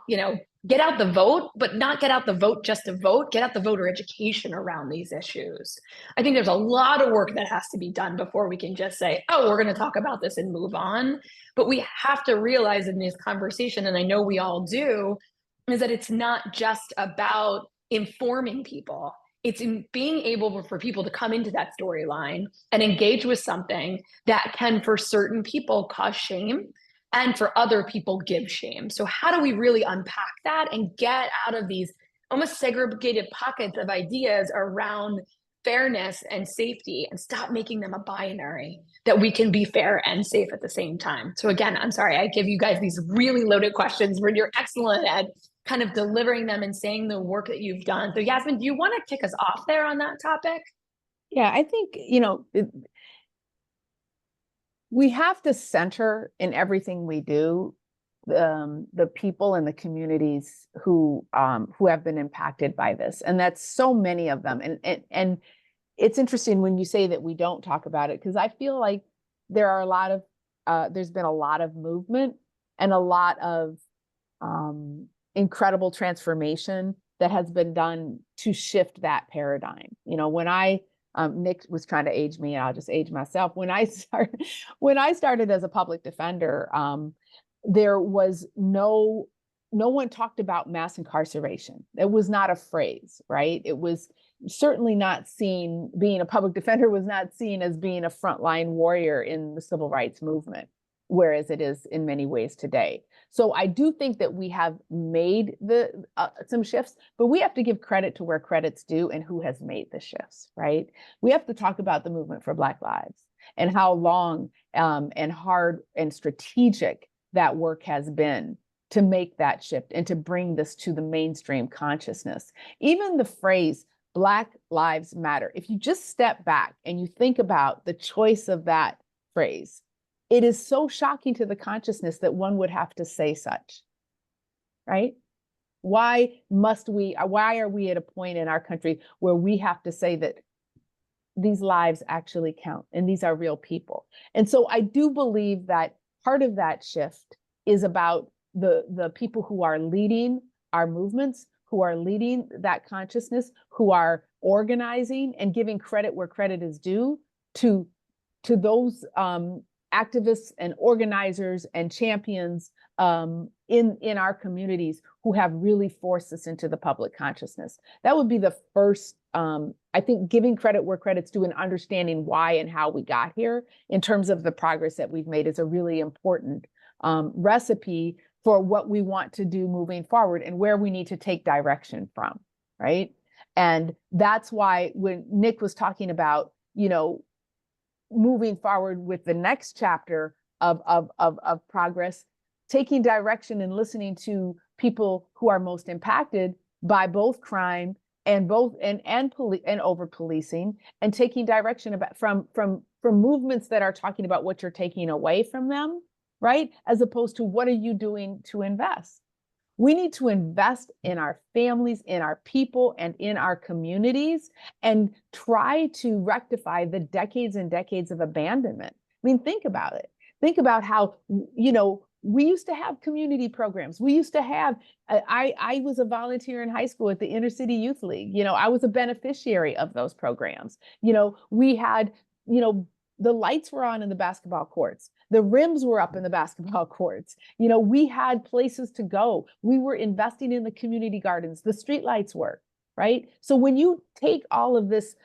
get out the vote, but not get out the vote just to vote, get out the voter education around these issues. I think there's a lot of work that has to be done before we can just say, oh, we're going to talk about this and move on. But we have to realize in this conversation, and I know we all do, is that it's not just about informing people. It's in being able for people to come into that storyline and engage with something that can, for certain people, cause shame, and for other people give shame. So how do we really unpack that and get out of these almost segregated pockets of ideas around fairness and safety and stop making them a binary, that we can be fair and safe at the same time? So again, I'm sorry, I give you guys these really loaded questions, but you're excellent at kind of delivering them and saying the work that you've done. So Yasmin, do you want to kick us off there on that topic? Yeah, I think, we have to center in everything we do the people and the communities who have been impacted by this, and that's so many of them. And it's interesting when you say that we don't talk about it, because I feel like there are there's been a lot of movement and a lot of incredible transformation that has been done to shift that paradigm. When Nick was trying to age me, and I'll just age myself. When I started as a public defender, there was no one talked about mass incarceration. It was not a phrase, right? It was certainly not seen, being a public defender was not seen as being a frontline warrior in the civil rights movement, whereas it is in many ways today. So I do think that we have made some shifts, but we have to give credit to where credit's due and who has made the shifts, right? We have to talk about the movement for Black lives and how long and hard and strategic that work has been to make that shift and to bring this to the mainstream consciousness. Even the phrase Black Lives Matter, if you just step back and you think about the choice of that phrase, it is so shocking to the consciousness that one would have to say such, right? Why are we at a point in our country where we have to say that these lives actually count and these are real people? And so I do believe that part of that shift is about the people who are leading our movements, who are leading that consciousness, who are organizing and giving credit where credit is due to those activists and organizers and champions in our communities who have really forced us into the public consciousness. That would be the first, I think, giving credit where credit's due and understanding why and how we got here in terms of the progress that we've made is a really important recipe for what we want to do moving forward and where we need to take direction from, right? And that's why when Nick was talking about, moving forward with the next chapter of progress, taking direction and listening to people who are most impacted by both crime and over policing, and taking direction about from movements that are talking about what you're taking away from them, right? As opposed to what are you doing to invest? We need to invest in our families, in our people, and in our communities, and try to rectify the decades and decades of abandonment. I mean, think about it. Think about how, we used to have community programs. We used to have, I was a volunteer in high school at the Inner City Youth League. I was a beneficiary of those programs. We had, the lights were on in the basketball courts. The rims were up in the basketball courts. We had places to go. We were investing in the community gardens. The street lights were, right? So when you take all of this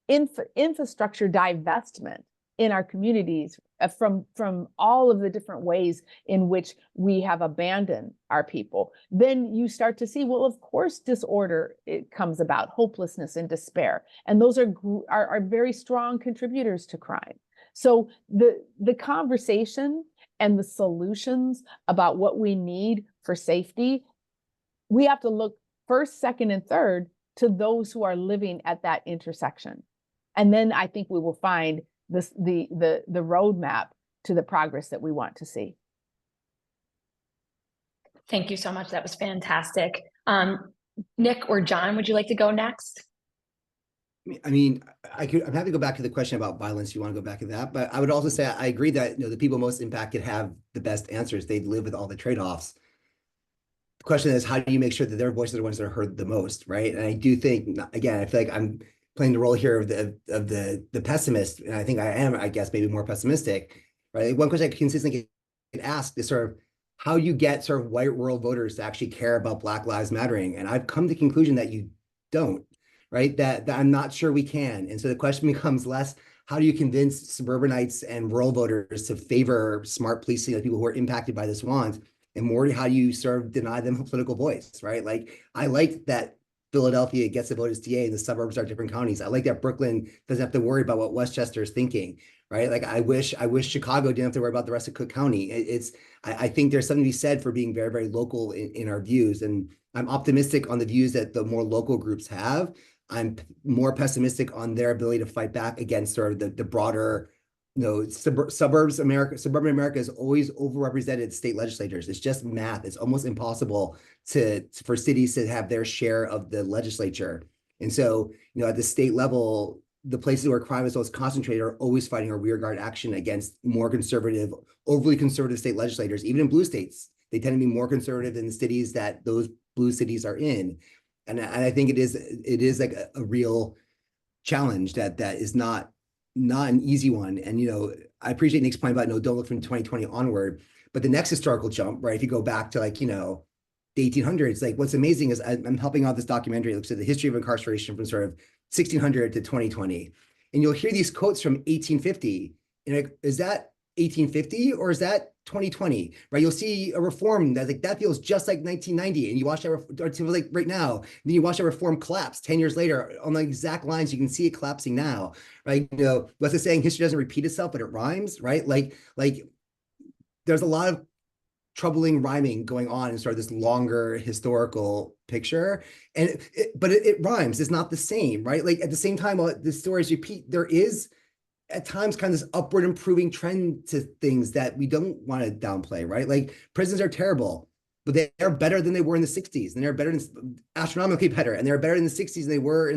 infrastructure divestment in our communities from all of the different ways in which we have abandoned our people, then you start to see, well, of course, disorder, it comes about, hopelessness and despair. And those are very strong contributors to crime. So the conversation and the solutions about what we need for safety, we have to look first, second, and third to those who are living at that intersection. And then I think we will find the roadmap to the progress that we want to see. Thank you so much. That was fantastic. Nick or John, would you like to go next? I mean, I'm happy to go back to the question about violence. If you want to go back to that, but I would also say I agree that the people most impacted have the best answers. They live with all the trade-offs. The question is, how do you make sure that their voices are the ones that are heard the most, right? And I do think, again, I feel like I'm playing the role here of the pessimist, and I think I am, I guess, maybe more pessimistic, right? One question I consistently get asked is sort of how you get sort of white rural voters to actually care about Black Lives Mattering, and I've come to the conclusion that you don't, right? That I'm not sure we can, and so the question becomes less, how do you convince suburbanites and rural voters to favor smart policing of people who are impacted by this want? And more, how do you sort of deny them a political voice, right? Like, I like that Philadelphia gets a vote as DA and the suburbs are different counties. I like that Brooklyn doesn't have to worry about what Westchester is thinking, right? Like, I wish Chicago didn't have to worry about the rest of Cook County. I think there's something to be said for being very, very local in our views. And I'm optimistic on the views that the more local groups have. I'm more pessimistic on their ability to fight back against sort of the broader, suburban America is always overrepresented state legislators. It's just math. It's almost impossible for cities to have their share of the legislature. And so, at the state level, the places where crime is most concentrated are always fighting a rearguard action against more conservative, overly conservative state legislators. Even in blue states, they tend to be more conservative than the cities that those blue cities are in. And I think it is like a real challenge that is not an easy one. And, I appreciate Nick's point about, don't look from 2020 onward, but the next historical jump, right? If you go back to the 1800s, like what's amazing is I'm helping out this documentary that looks at the history of incarceration from sort of 1600 to 2020. And you'll hear these quotes from 1850. And like, is that 1850 or is that 2020, right? You'll see a reform that feels just like 1990, and you watch that like right now. And then you watch that reform collapse 10 years later on the exact lines. You can see it collapsing now, right? What's the saying? History doesn't repeat itself, but it rhymes, right? Like there's a lot of troubling rhyming going on in sort of this longer historical picture, but it rhymes. It's not the same, right? Like at the same time, while the stories repeat, there is at times kind of this upward improving trend to things that we don't want to downplay, right? Like prisons are terrible, but they're better than they were in the 60s, and they're better than astronomically better, and they're better in the 60s than they were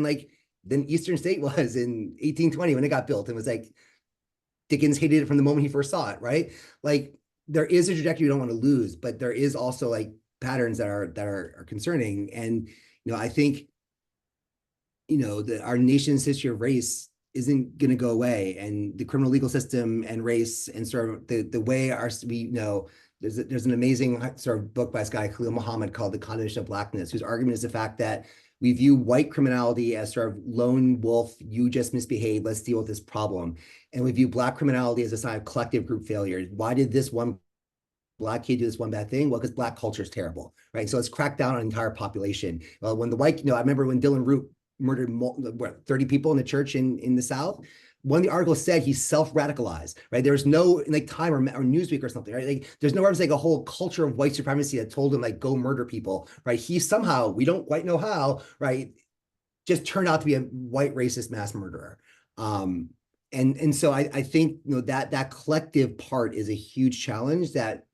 than Eastern State was in 1820 when it got built. It was like Dickens hated it from the moment he first saw it, right? Like there is a trajectory you don't want to lose, but there is also like patterns that are concerning. And I think that our nation's history of race isn't going to go away, and the criminal legal system and race and sort of the way there's an amazing sort of book by this guy Khalil Muhammad called The Condemnation of Blackness, whose argument is the fact that we view white criminality as sort of lone wolf, you just misbehaved, let's deal with this problem, and we view Black criminality as a sign of collective group failure. Why did this one Black kid do this one bad thing? Well, because Black culture is terrible, right? So let's crack down on an entire population. Well, when the white, I remember when Dylan Root murdered 30 people in the church in the South. One of the articles said he self-radicalized, right? There's no Time or Newsweek or something, right? Like there's no evidence like a whole culture of white supremacy that told him go murder people, right? He somehow, we don't quite know how, right, just turned out to be a white racist mass murderer. And so I think that collective part is a huge challenge that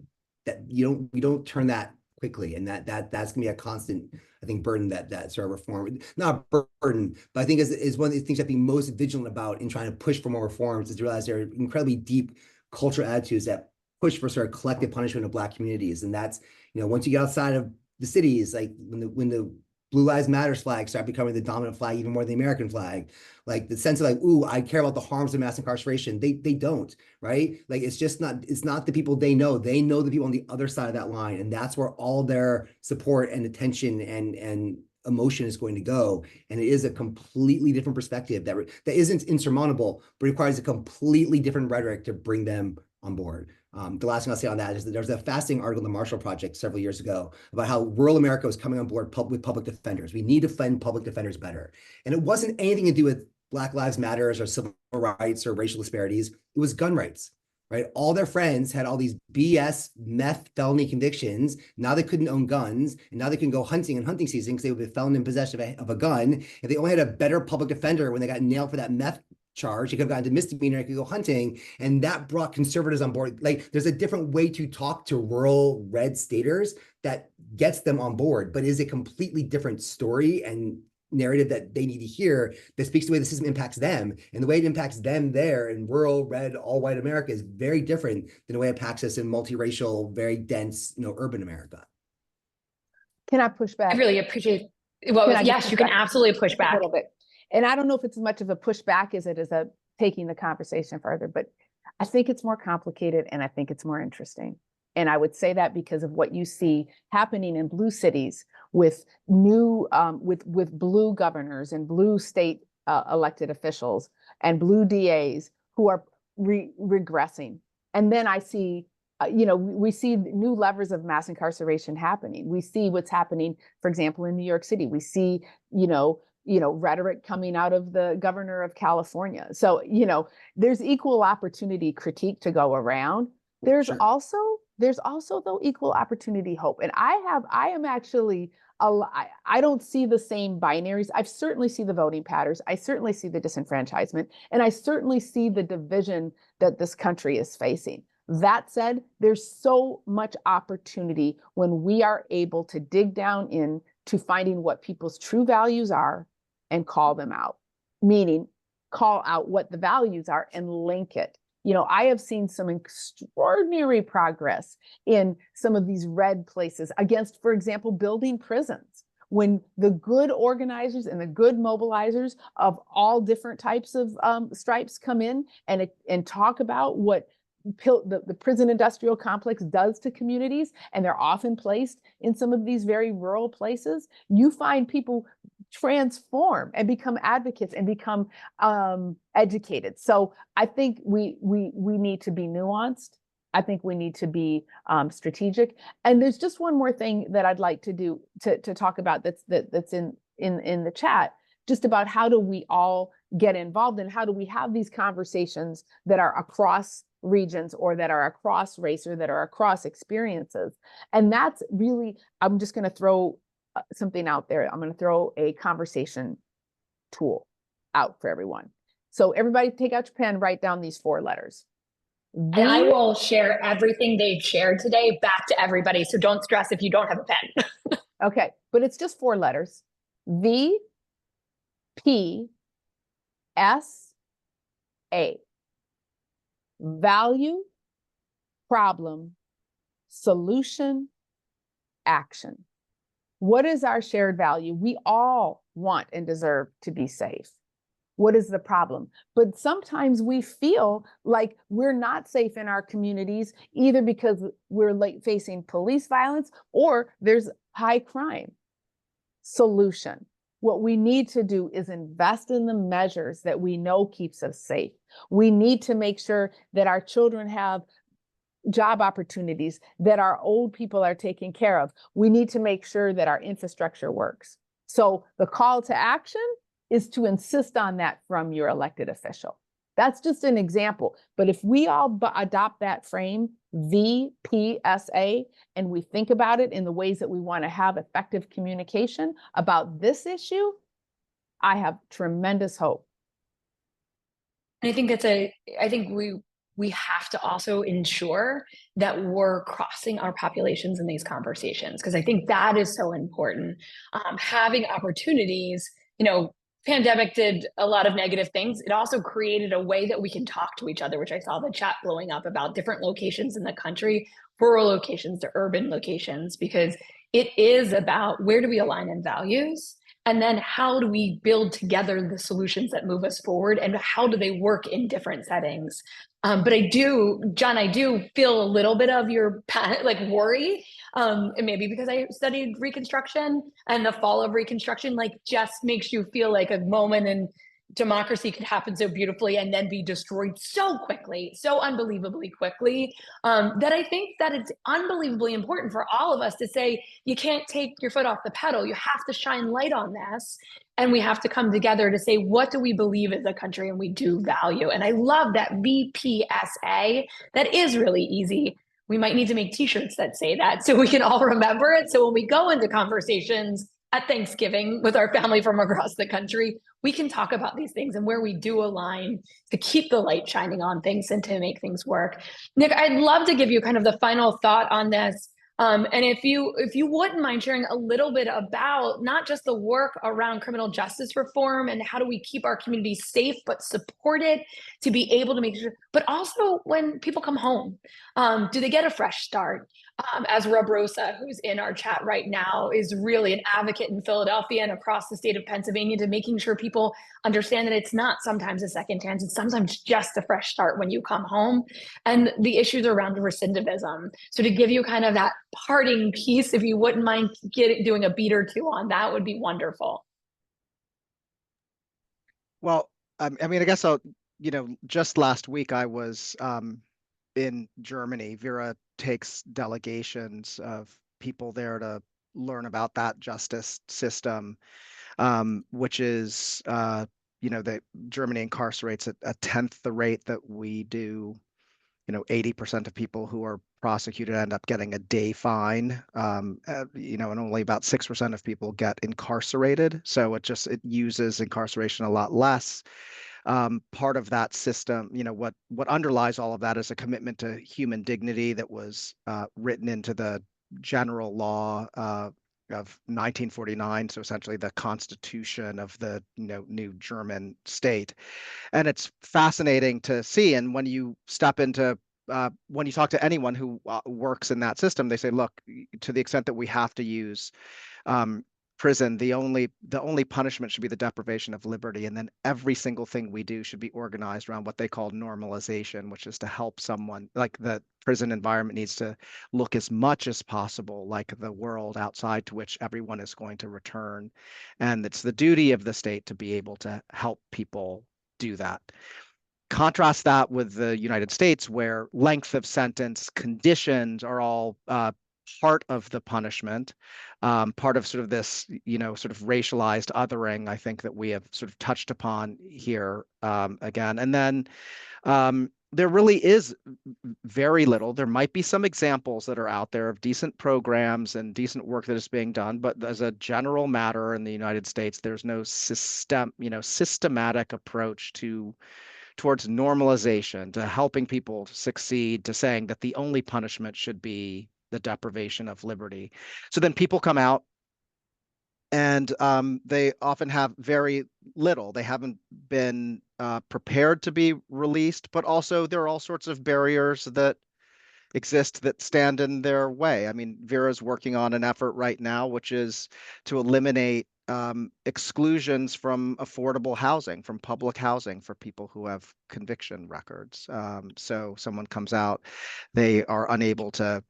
we don't turn that quickly, and that's gonna be a constant, I think, burden that sort of reform, not burden, but I think is one of the things that be most vigilant about in trying to push for more reforms, is to realize there are incredibly deep cultural attitudes that push for sort of collective punishment of Black communities. And that's, once you get outside of the cities, like when the Blue Lives Matters flag start becoming the dominant flag even more than the American flag, like the sense of ooh, I care about the harms of mass incarceration. They don't, right? Like it's not the people they know the people on the other side of that line. And that's where all their support and attention and emotion is going to go. And it is a completely different perspective that isn't insurmountable, but requires a completely different rhetoric to bring them on board. The last thing I'll say on that is that there was a fascinating article in the Marshall Project several years ago about how rural America was coming on board with public defenders. We need to fund public defenders better. And it wasn't anything to do with Black Lives Matters or civil rights or racial disparities. It was gun rights, right? All their friends had all these BS meth felony convictions. Now they couldn't own guns, and now they can go hunting in hunting season because they would be felon in possession of a gun. If they only had a better public defender when they got nailed for that meth charge, he could have gotten to misdemeanor, he could go hunting, and that brought conservatives on board. Like there's a different way to talk to rural red staters that gets them on board, but is a completely different story and narrative that they need to hear that speaks to the way the system impacts them. And the way it impacts them there in rural, red, all white America is very different than the way it impacts us in multiracial, very dense, urban America. Can I push back? I really appreciate, well, Can I just yes, push you can back absolutely push a back. little bit? And I don't know if it's as much of a pushback as it is a taking the conversation further, but I think it's more complicated and I think it's more interesting. And I would say that because of what you see happening in blue cities with new, with blue governors and blue state elected officials and blue DAs who are regressing. And then I see, we see new levers of mass incarceration happening. We see what's happening, for example, in New York City. We see, rhetoric coming out of the governor of California. So, there's equal opportunity critique to go around. There's Sure. also though equal opportunity hope. And I am actually, I don't see the same binaries. I certainly see the voting patterns. I certainly see the disenfranchisement, and I certainly see the division that this country is facing. That said, there's so much opportunity when we are able to dig down into finding what people's true values are and call them out, meaning call out what the values are and link it. I have seen some extraordinary progress in some of these red places against, for example, building prisons. When the good organizers and the good mobilizers of all different types of stripes come in and talk about what the prison industrial complex does to communities, and they're often placed in some of these very rural places, you find people transform and become advocates and become educated. So I think we need to be nuanced. I think we need to be strategic. And there's just one more thing that I'd like to do to talk about that's in the chat, just about how do we all get involved and how do we have these conversations that are across regions or that are across race or that are across experiences. And that's really, I'm just going to throw something out there. I'm going to throw a conversation tool out for everyone. So everybody take out your pen, write down these 4 letters. And I will share everything they've shared today back to everybody. So don't stress if you don't have a pen. Okay, but it's just 4 letters. V, P, S, A. Value, problem, solution, action. What is our shared value? We all want and deserve to be safe. What is the problem? But sometimes we feel like we're not safe in our communities, either because we're facing police violence or there's high crime. Solution. What we need to do is invest in the measures that we know keeps us safe. We need to make sure that our children have job opportunities, that our old people are taken care of. We need to make sure that our infrastructure works. So the call to action is to insist on that from your elected official. That's just an example. But if we all adopt that frame, VPSA, and we think about it in the ways that we want to have effective communication about this issue, I have tremendous hope. And I think we have to also ensure that we're crossing our populations in these conversations, because I think that is so important. Having opportunities, pandemic did a lot of negative things. It also created a way that we can talk to each other, which I saw the chat blowing up about different locations in the country, rural locations to urban locations, because it is about where do we align in values, and then how do we build together the solutions that move us forward, and how do they work in different settings. But I do feel a little bit of your worry, and maybe because I studied Reconstruction, and the fall of Reconstruction just makes you feel like a moment in democracy could happen so beautifully and then be destroyed so quickly, so unbelievably quickly, that I think that it's unbelievably important for all of us to say, you can't take your foot off the pedal. You have to shine light on this. And we have to come together to say, what do we believe as a country and we do value? And I love that VPSA. That is really easy. We might need to make t-shirts that say that so we can all remember it. So when we go into conversations at Thanksgiving with our family from across the country, we can talk about these things and where we do align to keep the light shining on things and to make things work. Nick, I'd love to give you kind of the final thought on this. And if you wouldn't mind sharing a little bit about not just the work around criminal justice reform and how do we keep our communities safe but supported to be able to make sure, but also when people come home, do they get a fresh start? As Rob Rosa, who's in our chat right now, is really an advocate in Philadelphia and across the state of Pennsylvania to making sure people understand that it's not sometimes a second chance, it's sometimes just a fresh start when you come home, and the issues around recidivism. So to give you kind of that parting piece, if you wouldn't mind doing a beat or two on that, would be wonderful. Well, I mean, I guess just last week I was in Germany. Vera takes delegations of people there to learn about that justice system, which is, that Germany incarcerates at a tenth the rate that we do. 80% of people who are prosecuted end up getting a day fine, and only about 6% of people get incarcerated. So it uses incarceration a lot less. Part of that system, what underlies all of that is a commitment to human dignity that was written into the general law of 1949. So essentially the constitution of the new German state. And it's fascinating to see. And when you step into when you talk to anyone who works in that system, they say, look, to the extent that we have to use prison, the only punishment should be the deprivation of liberty, and then every single thing we do should be organized around what they call normalization, which is to help someone. Like, the prison environment needs to look as much as possible like the world outside to which everyone is going to return, and it's the duty of the state to be able to help people do that. Contrast that with the United States, where length of sentence, conditions are all part of the punishment, part of sort of this, sort of racialized othering, I think, that we have sort of touched upon here again. And then there really is very little. There might be some examples that are out there of decent programs and decent work that is being done, but as a general matter in the United States, there's no systematic approach towards normalization, to helping people succeed, to saying that the only punishment should be the deprivation of liberty. So then people come out and they often have very little. They haven't been prepared to be released, but also there are all sorts of barriers that exist that stand in their way. I mean, Vera's working on an effort right now, which is to eliminate exclusions from affordable housing, from public housing for people who have conviction records. So someone comes out, they are unable to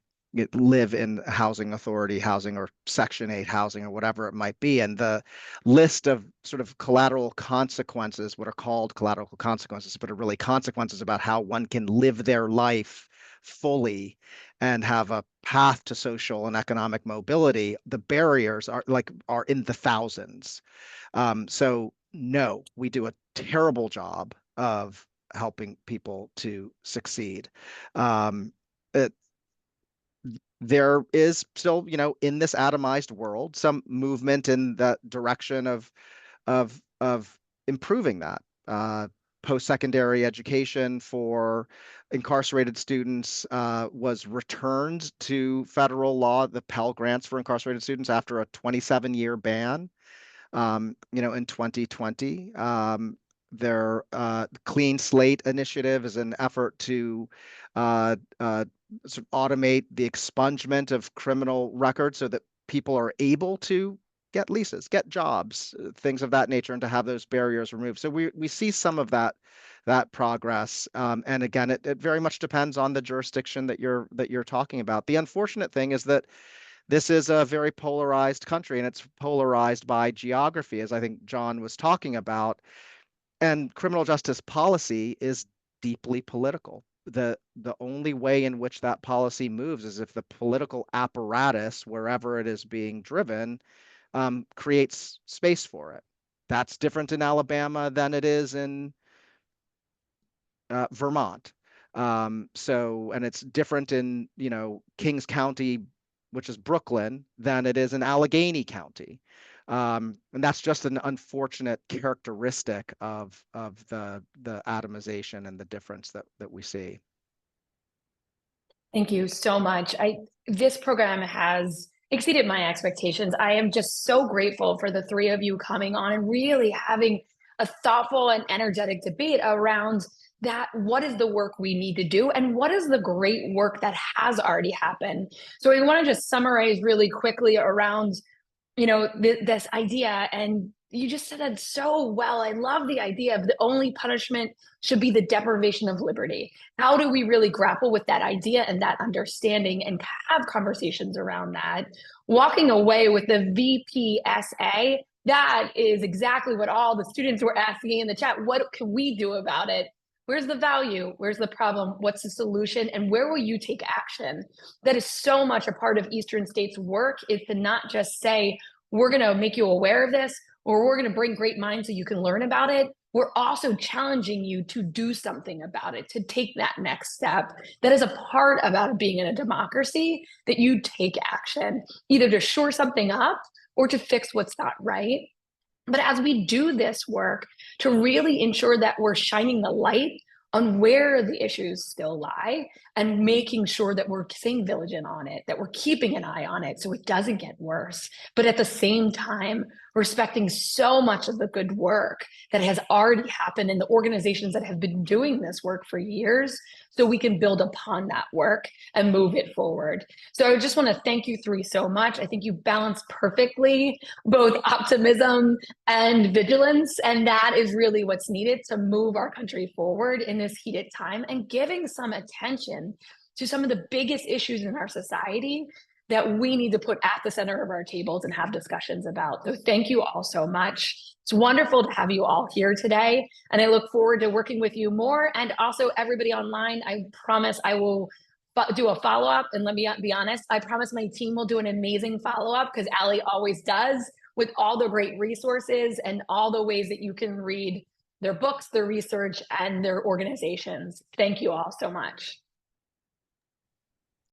live in housing authority housing or Section 8 housing or whatever it might be. And the list of sort of collateral consequences, what are called collateral consequences, but are really consequences about how one can live their life fully and have a path to social and economic mobility, the barriers are in the thousands. So no, we do a terrible job of helping people to succeed. There is still, in this atomized world, some movement in that direction of improving that. Post-secondary education for incarcerated students was returned to federal law, the Pell Grants for incarcerated students, after a 27-year ban, in 2020. Their Clean Slate initiative is an effort to sort of automate the expungement of criminal records so that people are able to get leases, get jobs, things of that nature, and to have those barriers removed. So we see some of that progress. And again, it very much depends on the jurisdiction that you're talking about. The unfortunate thing is that this is a very polarized country, and it's polarized by geography, as I think John was talking about. And criminal justice policy is deeply political. The only way in which that policy moves is if the political apparatus, wherever it is being driven, creates space for it. That's different in Alabama than it is in Vermont. And it's different in, Kings County, which is Brooklyn, than it is in Allegheny County. And that's just an unfortunate characteristic of the atomization and the difference that we see. Thank you so much. This program has exceeded my expectations. I am just so grateful for the three of you coming on and really having a thoughtful and energetic debate around that. What is the work we need to do, and what is the great work that has already happened? So I want to just summarize really quickly around, this idea, and you just said it so well. I love the idea of the only punishment should be the deprivation of liberty. How do we really grapple with that idea and that understanding and have conversations around that? Walking away with the VPSA, that is exactly what all the students were asking in the chat. What can we do about it? Where's the value? Where's the problem? What's the solution? And where will you take action? That is so much a part of Eastern State's work, is to not just say, we're going to make you aware of this, or we're going to bring great minds so you can learn about it. We're also challenging you to do something about it, to take that next step. That is a part about being in a democracy, that you take action, either to shore something up or to fix what's not right. But as we do this work to really ensure that we're shining the light on where the issues still lie and making sure that we're staying vigilant on it, that we're keeping an eye on it so it doesn't get worse, but at the same time, respecting so much of the good work that has already happened in the organizations that have been doing this work for years, so we can build upon that work and move it forward. So I just want to thank you three so much. I think you balance perfectly both optimism and vigilance, and that is really what's needed to move our country forward in this heated time, and giving some attention to some of the biggest issues in our society that we need to put at the center of our tables and have discussions about. So thank you all so much. It's wonderful to have you all here today, and I look forward to working with you more. And also everybody online, I promise I will do a follow-up. And let me be honest, I promise my team will do an amazing follow-up, because Allie always does, with all the great resources and all the ways that you can read their books, their research, and their organizations. Thank you all so much.